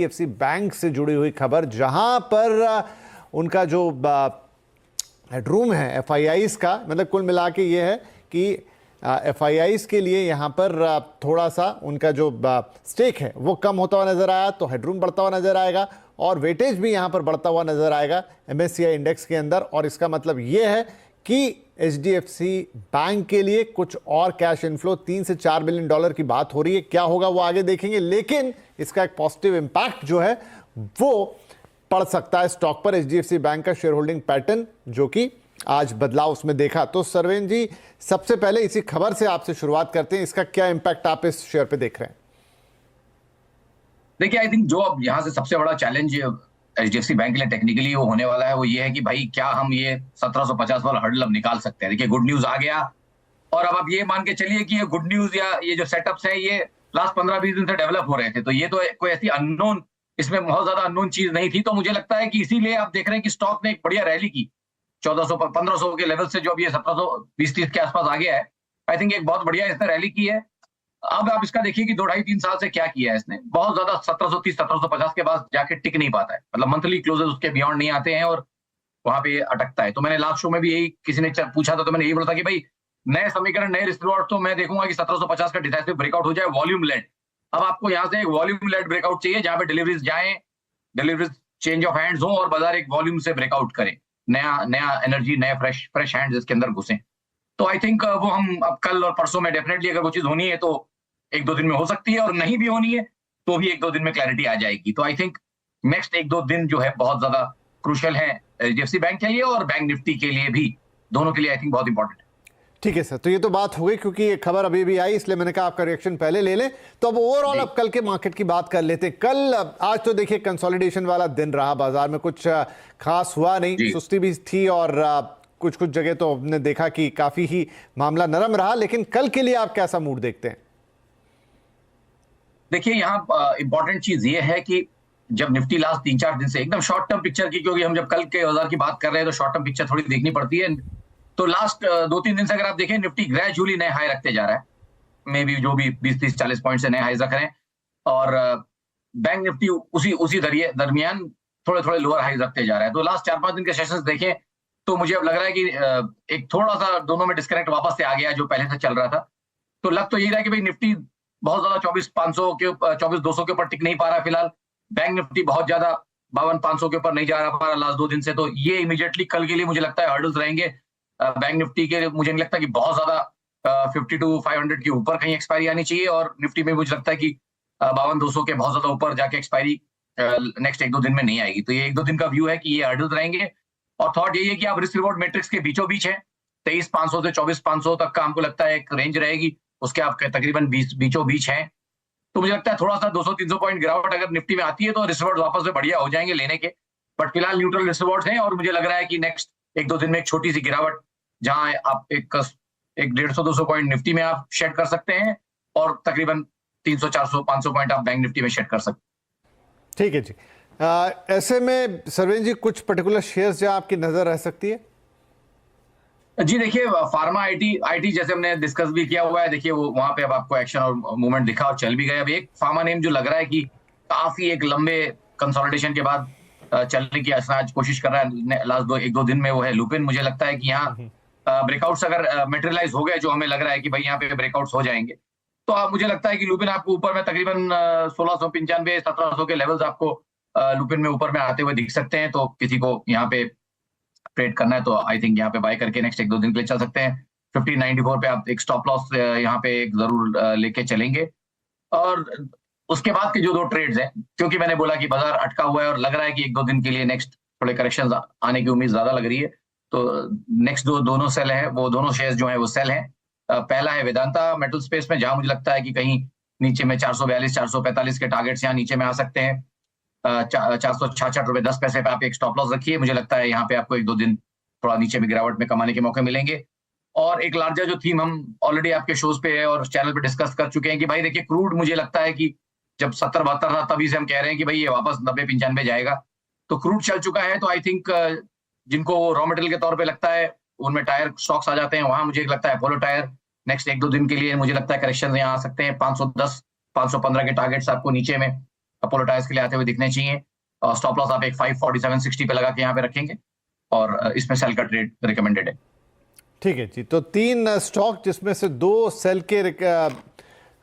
HDFC bank से जुड़ी हुई खबर, जहां पर उनका जो हेडरूम है एफआईआईज का, मतलब कुल मिला के ये है कि एफआईआईज के लिए यहां पर थोड़ा सा उनका जो स्टेक है वो कम होता हुआ नजर आया, तो हेडरूम बढ़ता हुआ नजर आएगा और वेटेज भी यहां पर बढ़ता हुआ नजर आएगा एमएससीआई इंडेक्स के अंदर। और इसका मतलब ये है कि एचडीएफसी बैंक के लिए कुछ और कैश इनफ्लो 3 से 4 बिलियन डॉलर की बात हो रही है। क्या होगा वो आगे देखेंगे, लेकिन इसका एक पॉजिटिव इंपैक्ट जो है वो पड़ सकता है स्टॉक पर। एचडीएफसी बैंक का शेयर होल्डिंग पैटर्न जो कि आज बदलाव उसमें देखा। तो सरवेन जी, सबसे पहले इसी खबर से आपसे शुरुआत करते हैं, इसका क्या इंपैक्ट आप इस शेयर पे देख रहे हैं? देखिए, आई थिंक जो अब यहाँ से सबसे बड़ा चैलेंज एचडीएफसी बैंक के लिए टेक्निकली वो होने वाला है वो ये है कि भाई क्या हम ये 1750 वाला हर्डल अब निकाल सकते हैं। देखिए, गुड न्यूज आ गया और अब आप ये मान के चलिए कि ये गुड न्यूज या ये जो सेटअप्स है ये लास्ट 15-20 दिन से डेवलप हो रहे थे, तो ये तो कोई ऐसी अननोन, इसमें बहुत ज्यादा अननोन चीज नहीं थी। तो मुझे लगता है कि इसीलिए आप देख रहे हैं कि स्टॉक ने एक बढ़िया रैली की 1400 पर 1500 के लेवल से जो अब ये 1720-30 के आसपास आ गया है। आई थिंक एक बहुत बढ़िया इसने रैली की है। अब आप इसका देखिए कि 2-2.5-3 साल से क्या किया है इसने। बहुत ज्यादा 1730-1750 के बाद जाके टिक नहीं पाता है, मतलब मंथली क्लोजेस उसके बियॉन्ड नहीं आते हैं और वहां पे अटकता है। तो मैंने लास्ट शो में भी यही किसी ने पूछा था, तो मैंने यही बोला था कि भाई नए समीकरण, नए रिस्क रिवॉर्ड, तो मैं देखूंगा कि 1750 का डिसाइसिव ब्रेकआउट हो जाए वॉल्यूम लेड। अब आपको यहाँ से एक वॉल्यूम लेड ब्रेकआउट चाहिए जहां पे डिलीवरीज जाएं, डिलीवरीज चेंज ऑफ हैंड्स हो और बाजार एक वॉल्यूम से ब्रेकआउट करे, नया नया एनर्जी, नए फ्रेश हैंड्स इसके अंदर घुसे। तो आई थिंक वो हम अब कल और परसों में डेफिनेटली अगर वो चीज होनी है तो 1-2 दिन में हो सकती है, और नहीं भी होनी है तो भी 1-2 दिन में क्लैरिटी आ जाएगी। तो आई थिंक नेक्स्ट 1-2 दिन जो है बहुत ज्यादा क्रूशियल है एचडीएफसी बैंक के लिए और बैंक निफ्टी के लिए भी, दोनों के लिए आई थिंक बहुत इंपॉर्टेंट है। ठीक है सर, तो ये तो बात हो गई क्योंकि ये खबर अभी भी आई, इसलिए मैंने कहा आपका रिएक्शन पहले ले लें। तो अब ओवरऑल अब कल के मार्केट की बात कर लेते हैं। कल आज तो देखिए कंसोलिडेशन वाला दिन रहा, बाजार में कुछ खास हुआ नहीं, सुस्ती भी थी और कुछ कुछ जगह तो हमने देखा कि काफी ही मामला नरम रहा। लेकिन कल के लिए आप कैसा मूड देखते हैं? देखिए, यहाँ इंपॉर्टेंट चीज ये है कि जब निफ्टी लास्ट 3-4 दिन से एकदम शॉर्ट टर्म पिक्चर की, क्योंकि हम जब कल के बाजार की बात कर रहे हैं तो शॉर्ट टर्म पिक्चर थोड़ी देखनी पड़ती है। तो लास्ट 2-3 दिन से अगर आप देखें, निफ्टी ग्रेजुअली नए हाई रखते जा रहा है, मे बी जो भी 20-30-40 पॉइंट से नए हाईज रख रहे हैं, और बैंक निफ्टी उसी दरमियान थोड़े थोड़े लोअर हाईज रखते जा रहा है। तो लास्ट 4-5 दिन के सेशंस देखें तो मुझे अब लग रहा है कि एक थोड़ा सा दोनों में डिस्कनेक्ट वापस से आ गया जो पहले से चल रहा था। तो लग तो यही रहा है कि भाई निफ्टी बहुत ज्यादा 24,500 के 24,200 के ऊपर टिक नहीं पा रहा है फिलहाल। बैंक निफ्टी बहुत ज्यादा 52,500 के ऊपर नहीं जा रहा लास्ट 2 दिन से। तो ये इमीडिएटली कल के लिए मुझे लगता है हर्डल्स रहेंगे। बैंक निफ्टी के मुझे नहीं लगता कि बहुत ज्यादा 52,500 के ऊपर कहीं एक्सपायरी आनी चाहिए, और निफ्टी में मुझे लगता है कि 52,200 के बहुत ज्यादा ऊपर जाके एक्सपायरी नेक्स्ट 1-2 दिन में नहीं आएगी। तो ये 1-2 दिन का व्यू है कि ये हर्डल्स रहेंगे, और थॉट यही है कि आप रिस्क रिवॉर्ड मैट्रिक्स के बीचों बीच है। 23,500 से 24,500 तक का हमको लगता है एक रेंज रहेगी, उसके आप तकरीबन बीचों बीच हैं। तो मुझे लगता है थोड़ा सा 200-300 पॉइंट गिरावट अगर निफ्टी में आती है तो रिस्क रिवॉर्ड वापस से बढ़िया हो जाएंगे लेने के। बट फिलहाल न्यूट्रल रिस्क रिवॉर्ड हैं, और मुझे लग रहा है कि नेक्स्ट 1-2 दिन में एक छोटी सी गिरावट, जहां आप एक 150-200 पॉइंट निफ्टी में आप शेड कर सकते हैं, और तकरीबन 300-400-500 पॉइंट आप बैंक निफ्टी में शेड कर सकते हैं। ठीक है जी। ऐसे में सरवेन जी, कुछ पर्टिकुलर शेयर्स जहां आपकी नजर रह सकती है? जी देखिए, फार्मा आईटी जैसे हमने डिस्कस भी किया हुआ है। देखिए, वो वहां पे अब आपको एक्शन और मूवमेंट दिखा और चल भी गया। अब एक फार्मा नेम जो लग रहा है कि काफी एक लंबे कंसोलिडेशन के बाद चलने की आज कोशिश कर रहा है लास्ट 1-2 दिन में, वो है लुपिन। मुझे लगता है कि यहाँ ब्रेकआउट्स अगर मेटेरियलाइज हो गए, जो हमें लग रहा है कि भाई यहाँ पे ब्रेकआउट्स हो जाएंगे, तो आप मुझे लगता है कि लुपिन आपको ऊपर में तकरीबन 1695-1700 के लेवल्स आपको लुपिन में ऊपर में आते हुए दिख सकते हैं। तो किसी को यहाँ पे ट्रेड करना है तो आई थिंक यहाँ पे बाय करके नेक्स्ट 1-2 दिन के लिए चल सकते हैं। 1594 पे आप एक स्टॉप लॉस यहाँ पे एक जरूर लेके चलेंगे। और उसके बाद के जो 2 ट्रेड्स हैं, क्योंकि मैंने बोला कि बाजार अटका हुआ है और लग रहा है कि 1-2 दिन के लिए नेक्स्ट थोड़े करेक्शंस आने की उम्मीद ज्यादा लग रही है, तो नेक्स्ट दोनों सेल है, वो दोनों शेयर्स जो है वो सेल है। पहला है वेदांता मेटल स्पेस में, जहां मुझे लगता है कि कहीं नीचे में 442-445 के टारगेट्स यहाँ नीचे में आ सकते हैं। 466.10 पे आप एक स्टॉप लॉस रखिए। मुझे लगता है यहाँ पे आपको 1-2 दिन थोड़ा नीचे में गिरावट में कमाने के मौके मिलेंगे। और एक लार्जर जो थीम हम ऑलरेडी आपके शोज पे है और चैनल पे डिस्कस कर चुके हैं कि भाई देखिए, क्रूड मुझे लगता है कि जब 70-72 था तभी से हम कह रहे हैं कि भाई ये वापस 90-95 जाएगा। तो क्रूड चल चुका है, तो आई थिंक जिनको रॉ मटेरियल के तौर पे लगता है उनमें टायर स्टॉक्स आ जाते हैं। वहां मुझे लगता है अपोलो टायर नेक्स्ट 1-2 दिन के लिए मुझे लगता है करेक्शन यहाँ आ सकते हैं। 510-515 के टारगेट्स आपको नीचे में अपोलो टायर्स के लिए आते हुए दिखने चाहिए। स्टॉप लॉस आप एक 547.60 पे लगा के यहाँ पे रखेंगे और इसमें सेल का ट्रेड रिकमेंडेड है। ठीक है जी, तो 3 स्टॉक जिसमें से 2 सेल के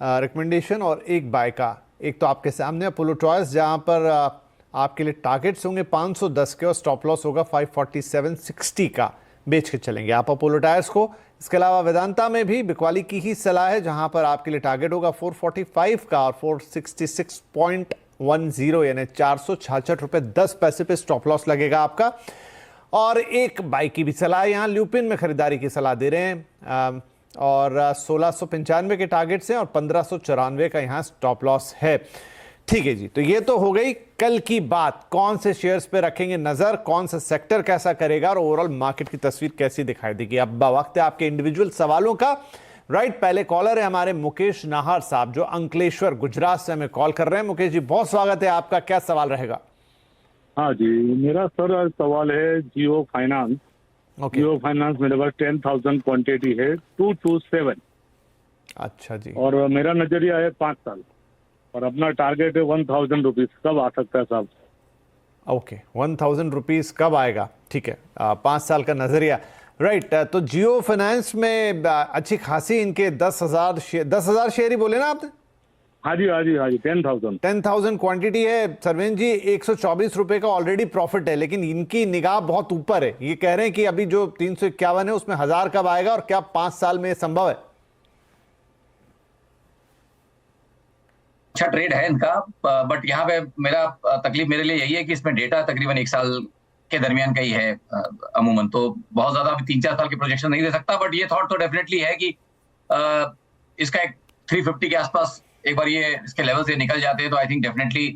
रिकमेंडेशन और एक बाय का। एक तो आपके सामने अपोलो टॉयर्स, जहां पर आपके लिए टारगेट्स होंगे 510 के और स्टॉप लॉस होगा 547.60 का। बेच के चलेंगे आप अपोलो टायर्स को। इसके अलावा वेदांता में भी बिकवाली की ही सलाह है, जहां पर आपके लिए टारगेट होगा 445 का और 466.10 यानी 466 रुपये 10 पैसे पे स्टॉप लॉस लगेगा आपका। और एक बाई की भी सलाह यहाँ ल्यूपिन में खरीदारी की सलाह दे रहे हैं और 1695 के टारगेट्स हैं और 1594 का यहाँ स्टॉप लॉस है। ठीक है जी, तो ये तो हो गई कल की बात। कौन से शेयर्स पे रखेंगे नजर, कौन सा सेक्टर कैसा करेगा और ओवरऑल मार्केट की तस्वीर कैसी दिखाई देगी। अब वक्त है आपके इंडिविजुअल सवालों का। राइट, पहले कॉलर है हमारे मुकेश नाहर साहब, जो अंकलेश्वर गुजरात से हमें कॉल कर रहे हैं। मुकेश जी, बहुत स्वागत है आपका। क्या सवाल रहेगा? हाँ जी, मेरा सर सवाल है जियो फाइनेंस। जियो फाइनेंस मेरे पास 10,000 क्वांटिटी है 227। अच्छा जी, और मेरा नजरिया है 5 साल और अपना टारगेट है 1,000 रुपीज। कब आ सकता है साहब? ओके, 1,000 रुपीज कब आएगा? ठीक है, 5 साल का नजरिया। राइट, तो जियो फाइनेंस में अच्छी खासी इनके 10,000 शेयर ही बोले ना आपने? हाँ जी हाँ जी हाँ जी, 10,000 क्वांटिटी है। सरवेन जी, 124 रुपए का ऑलरेडी प्रॉफिट है, लेकिन इनकी निगाह बहुत ऊपर है। ये कह रहे हैं कि अभी जो 351 है उसमें 1000 कब आएगा और क्या 5 साल में संभव है? अच्छा ट्रेड है इनका, बट यहाँ पे मेरा तकलीफ मेरे लिए यही है कि इसमें डेटा तकरीबन 1 साल के दरमियान का ही है। अमूमन तो बहुत ज्यादा अभी 3-4 साल की प्रोजेक्शन नहीं दे सकता, बट ये थॉट तो डेफिनेटली है कि इसका एक 350 के आसपास एक बार ये इसके लेवल से निकल जाते हैं तो आई थिंक डेफिनेटली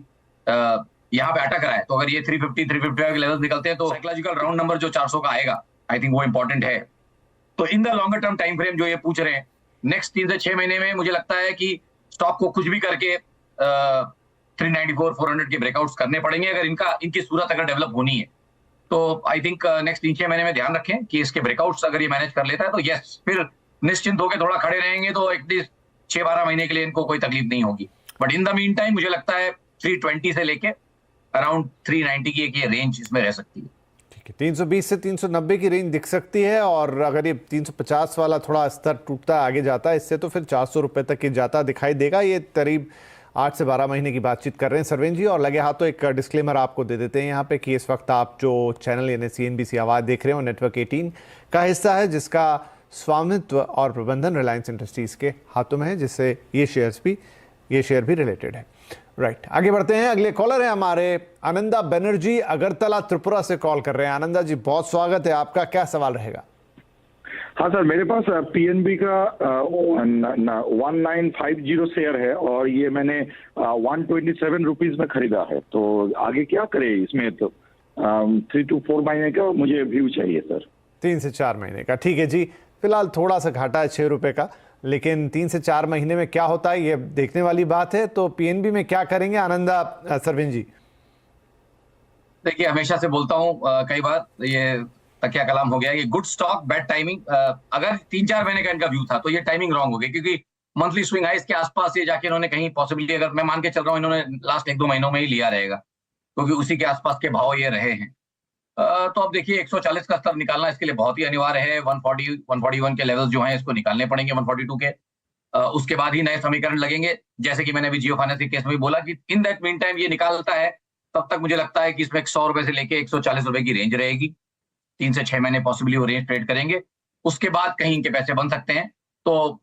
यहाँ पे अटक रहा है। तो अगर ये 350-355 के लेवल निकलते हैं तो साइकोलॉजिकल राउंड नंबर जो 400 का आएगा, आई थिंक वो इंपॉर्टेंट है। तो in the longer term time frame जो ये पूछ रहे हैं, नेक्स्ट 3 से 6 महीने में मुझे लगता है कि स्टॉक को कुछ भी करके 394-400 के ब्रेकआउट्स करने पड़ेंगे अगर इनकी सूरत अगर डेवलप होनी है। तो आई थिंक नेक्स्ट 3-6 महीने में ध्यान रखें कि इसके ब्रेकआउट्स अगर ये मैनेज कर लेता है तो यस, फिर निश्चिंत होकर थोड़ा खड़े रहेंगे तो एटलीस्ट 6-12 महीने के लिए इनको कोई तकलीफ नहीं होगी। But in the mean time मुझे लगता है 320 से लेके अराउंड 390 की एक ये रेंज इसमें रह सकती है। ठीक है, 320 से 390 की रेंज दिख सकती है और अगर ये 350 वाला थोड़ा स्तर टूटता आगे जाता है इससे तो फिर 400 रुपए तक ही जाता दिखाई देगा। ये करीब 8 से 12 महीने की बातचीत कर रहे हैं सरवेन जी। और लगे हाथों एक डिस्क्लेमर आपको दे देते हैं यहाँ पे कि इस वक्त आप जो चैनल यानी CNBC आवाज़ देख रहे हो नेटवर्क 18 का हिस्सा है, जिसका स्वामित्व और प्रबंधन रिलायंस इंडस्ट्रीज के हाथों में है, जिससे ये शेयर भी रिलेटेड है। राइट, आगे बढ़ते हैं। अगले कॉलर है हमारे आनंदा बनर्जी, अगरतला त्रिपुरा से कॉल कर रहे हैं। आनंदा जी, बहुत स्वागत है आपका। क्या सवाल रहेगा? हाँ सर, मेरे पास PNB का 1950 शेयर है और ये मैंने 127 रुपीज में खरीदा है। तो आगे क्या करें इसमें? तो 3 to 4 महीने का मुझे व्यू चाहिए सर। 3 से 4 महीने का, ठीक है जी। फिलहाल थोड़ा सा घाटा है 6 रुपए का, लेकिन 3 से 4 महीने में क्या होता है ये देखने वाली बात है। तो PNB में क्या करेंगे आनंदा सरविन जी? देखिए, हमेशा से बोलता हूँ कई बार, ये तकिया कलाम हो गया कि गुड स्टॉक बैड टाइमिंग। अगर 3-4 महीने का इनका व्यू था तो ये टाइमिंग रॉन्ग हो गई, क्योंकि मंथली स्विंग हाइस के आसपास ये जाके इन्होंने कहीं पॉसिबिलिटी, अगर मैं मान के चल रहा हूँ इन्होंने लास्ट 1-2 महीनों में ही लिया रहेगा, क्योंकि उसी के आसपास के भाव ये रहे हैं। तो अब देखिए 140 का स्तर निकालना इसके लिए बहुत ही अनिवार्य है। 140-141 के लेवल्स जो हैं इसको निकालने पड़ेंगे 142 के। उसके बाद ही नए समीकरण लगेंगे। जैसे कि मैंने अभी जियो फाइनेंस के केस में भी बोला कि इन दैट मीन टाइम ये निकालता है, तब तक मुझे लगता है कि इसमें 100 रुपए से लेके 140 रुपए की रेंज रहेगी। 3 से 6 महीने पॉसिबली वो रेंज ट्रेड करेंगे, उसके बाद कहीं इनके पैसे बन सकते हैं। तो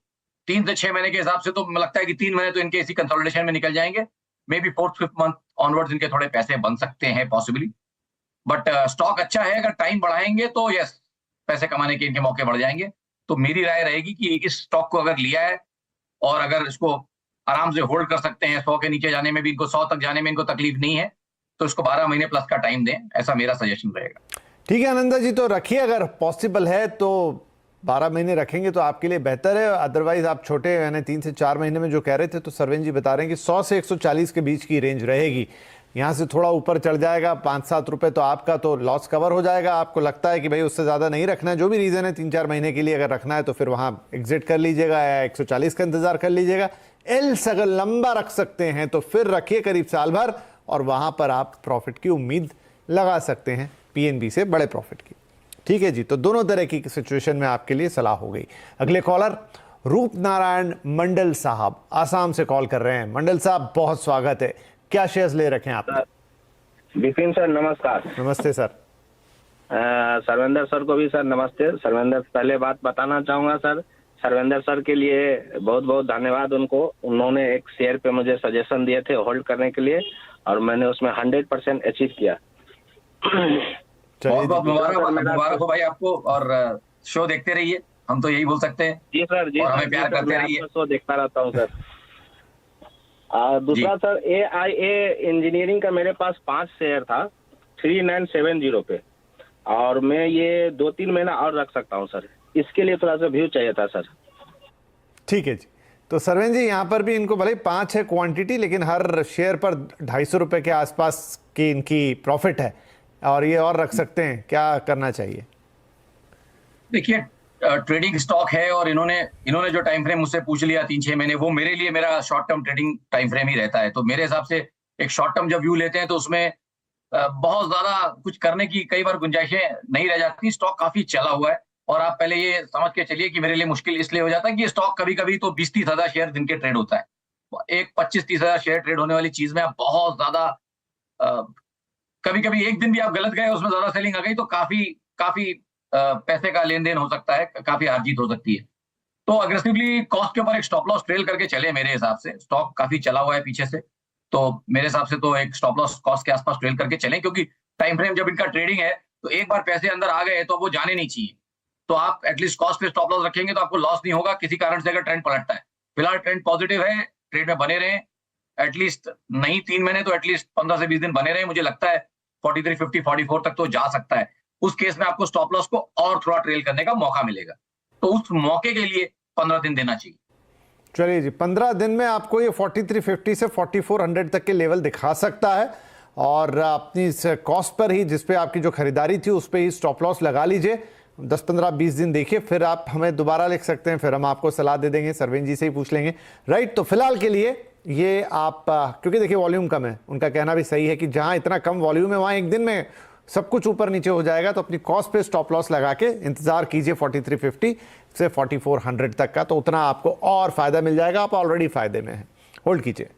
3 से 6 महीने के हिसाब से तो मुझे लगता है कि 3 महीने तो इनके इसी कंसोलिडेशन में निकल जाएंगे। May be 4th-5th month onwards इनके थोड़े पैसे बन सकते हैं पॉसिबली। बट स्टॉक अच्छा है, अगर टाइम बढ़ाएंगे तो यस, पैसे कमाने के इनके मौके बढ़ जाएंगे। तो मेरी राय रहेगी कि इस स्टॉक को अगर लिया है और अगर इसको आराम से होल्ड कर सकते हैं, 100 के नीचे जाने में भी इनको, 100 तक जाने में इनको तकलीफ नहीं है, तो इसको 12 महीने प्लस का टाइम दें, ऐसा मेरा सजेशन रहेगा। ठीक है आनंदा जी, तो रखिए, अगर पॉसिबल है तो 12 महीने रखेंगे तो आपके लिए बेहतर है। अदरवाइज आप छोटे यानी 3 से 4 महीने में जो कह रहे थे, तो सरवेन जी बता रहे हैं कि 100 से 140 के बीच की रेंज रहेगी। यहाँ से थोड़ा ऊपर चढ़ जाएगा 5-7 रुपए तो आपका तो लॉस कवर हो जाएगा। आपको लगता है कि भाई उससे ज़्यादा नहीं रखना है, जो भी रीज़न है 3-4 महीने के लिए अगर रखना है तो फिर वहाँ एग्जिट कर लीजिएगा या 140 का इंतज़ार कर लीजिएगा। एल से अगर लंबा रख सकते हैं तो फिर रखिए करीब साल भर, और वहां पर आप प्रॉफिट की उम्मीद लगा सकते हैं पीएनबी से, बड़े प्रॉफिट की। ठीक है जी, तो दोनों तरह की सिचुएशन में आपके लिए सलाह हो गई। अगले कॉलर रूप नारायण मंडल साहब आसाम से कॉल कर रहे हैं। मंडल साहब बहुत स्वागत है, क्या शेयर्स ले रखे हैं आपने? विपिन सर नमस्कार। नमस्ते सर। सर्वेंद्र सर को भी सर नमस्ते। सर्वेंद्र, पहले बात बताना चाहूंगा सर, सर्वेंद्र सर के लिए बहुत बहुत धन्यवाद उनको। उन्होंने एक शेयर पे मुझे सजेशन दिए थे होल्ड करने के लिए, और मैंने उसमें 100% अचीव किया। बहुत बहुत मुबारक हो भाई आपको, और शो देखते रहिए, हम तो यही बोल सकते हैं। जी सर, जी और सर, हमें प्यार करते रहिए। शो देखता रहता हूँ सर। दूसरा सर, AIA इंजीनियरिंग का मेरे पास 5 शेयर था 3970 पे, और मैं ये 2-3 महीना और रख सकता हूँ सर। इसके लिए थोड़ा सा व्यू चाहिए था सर। ठीक है जी, तो सरवेन जी यहाँ पर भी इनको भले 5 है क्वांटिटी, लेकिन हर शेयर पर 250 रुपए के आसपास की इनकी प्रॉफिट है, और ये और रख सकते हैं। क्या करना चाहिए? देखिए, ट्रेडिंग स्टॉक है, और इन्होंने जो टाइम फ्रेम मुझसे पूछ लिया 3-6 महीने, वो मेरे लिए मेरा short term trading time frame ही रहता है। तो मेरे हिसाब से एक शॉर्ट टर्म जब व्यू लेते हैं तो उसमें बहुत ज्यादा कुछ करने की कई बार गुंजाइशें नहीं रह जाती। स्टॉक काफी चला हुआ है, और आप पहले ये समझ के चलिए कि मेरे लिए मुश्किल इसलिए हो जाता है कि ये स्टॉक कभी कभी तो 20-30 हजार शेयर दिन के ट्रेड होता है। एक 25-30 हजार शेयर ट्रेड होने वाली चीज में आप बहुत ज्यादा, कभी कभी एक दिन भी आप गलत गए, उसमें ज्यादा सेलिंग आ गई, तो काफी पैसे का लेन देन हो सकता है, काफी हार जीत हो सकती है। तो अग्रेसिवली कॉस्ट के ऊपर एक स्टॉप लॉस ट्रेल करके चले। मेरे हिसाब से स्टॉक काफी चला हुआ है पीछे से, तो मेरे हिसाब से तो एक स्टॉप लॉस कॉस्ट के आसपास ट्रेल करके चलें, क्योंकि टाइम फ्रेम जब इनका ट्रेडिंग है तो एक बार पैसे अंदर आ गए तो वो जाने नहीं चाहिए। तो आप एटलीस्ट कॉस्ट पे स्टॉप लॉस रखेंगे तो आपको लॉस नहीं होगा किसी कारण से, अगर ट्रेंड पलटता है। फिलहाल ट्रेंड पॉजिटिव है, ट्रेड में बने रहें, एटलीस्ट नहीं 3 महीने तो एटलीस्ट 15 से 20 दिन बने रहे। मुझे लगता है 4350 44 तक तो जा सकता है। उस केस में आपको स्टॉप लॉस को और थोड़ा ट्रेल करने का मौका मिलेगा, तो उस मौके के लिए 15 दिन देना चाहिए। चलिए जी, 15 दिन में आपको ये 4350 से 4400 तक के लेवल दिखा सकता है, और अपनी कॉस्ट पर ही, जिस पे आपकी जो खरीदारी थी उस पे ही स्टॉप लॉस लगा लीजिए। 10, 15, 20 दिन देखिए, फिर आप हमें दोबारा लिख सकते हैं, फिर हम आपको सलाह दे देंगे, सरवीन जी से ही पूछ लेंगे। राइट, तो फिलहाल के लिए ये आप, क्योंकि देखिए वॉल्यूम कम है, उनका कहना भी सही है कि जहां इतना कम वॉल्यूम है वहां एक दिन में सब कुछ ऊपर नीचे हो जाएगा, तो अपनी कॉस्ट पे स्टॉप लॉस लगा के इंतजार कीजिए 4350 से 4400 तक का, तो उतना आपको और फायदा मिल जाएगा। आप ऑलरेडी फायदे में हैं, होल्ड कीजिए।